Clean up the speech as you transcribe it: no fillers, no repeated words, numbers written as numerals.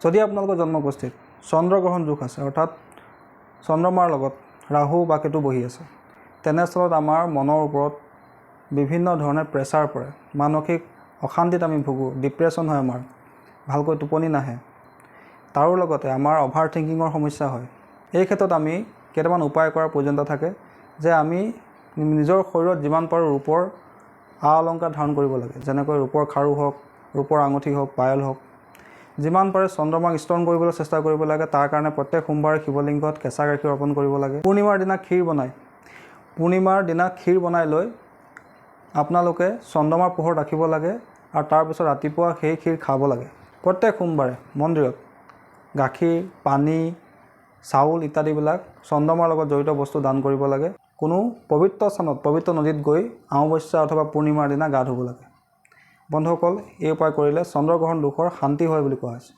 যদি আপোনালোকৰ জন্মকুষ্ঠিত চন্দ্ৰগ্ৰহণ যোগ আছে অৰ্থাৎ চন্দ্ৰমাৰ লগত ৰাহু বা কেতু বহি আছে, তেনেস্থলত আমাৰ মনৰ ওপৰত বিভিন্ন ধৰণে প্ৰেছাৰ পৰে, মানসিক অশান্তিত আমি ভুগোঁ, ডিপ্ৰেশ্যন হয়, আমাৰ ভালকৈ টোপনি নাহে, তাৰো লগতে আমাৰ অভাৰ থিংকিঙৰ সমস্যা হয়। এই ক্ষেত্ৰত আমি কেইটামান উপায় কৰাৰ প্ৰয়োজনীয়তা থাকে যে আমি নিজৰ শৰীৰত যিমান পাৰোঁ ৰূপৰ আ অলংকাৰ ধাৰণ কৰিব লাগে, যেনেকৈ ৰূপৰ খাৰু হওক, ৰূপৰ আঙুঠি হওক, পায়েল হওক। যিমান পাৰে চন্দ্ৰমাক ষ্ট্ৰং কৰিবলৈ চেষ্টা কৰিব লাগে। তাৰ কাৰণে প্ৰত্যেক সোমবাৰে শিৱলিংগত কেঁচা গাখীৰ অৰ্পণ কৰিব লাগে। পূৰ্ণিমাৰ দিনা ক্ষীৰ বনাই লৈ আপোনালোকে চন্দ্ৰমাৰ পোহৰত ৰাখিব লাগে আৰু তাৰপিছত ৰাতিপুৱা সেই ক্ষীৰ খাব লাগে। প্ৰত্যেক সোমবাৰে মন্দিৰত গাখীৰ, পানী, চাউল ইত্যাদিবিলাক চন্দ্ৰমাৰ লগত জড়িত বস্তু দান কৰিব লাগে। কোনো পবিত্ৰ স্থানত, পবিত্ৰ নদীত গৈ অমাৱস্যা অথবা পূৰ্ণিমাৰ দিনা গা ধুব লাগে। বন্ধুসকল, এই উপায় কৰিলে চন্দ্ৰগ্ৰহণ দোষৰ শান্তি হয় বুলি কোৱা হৈছে।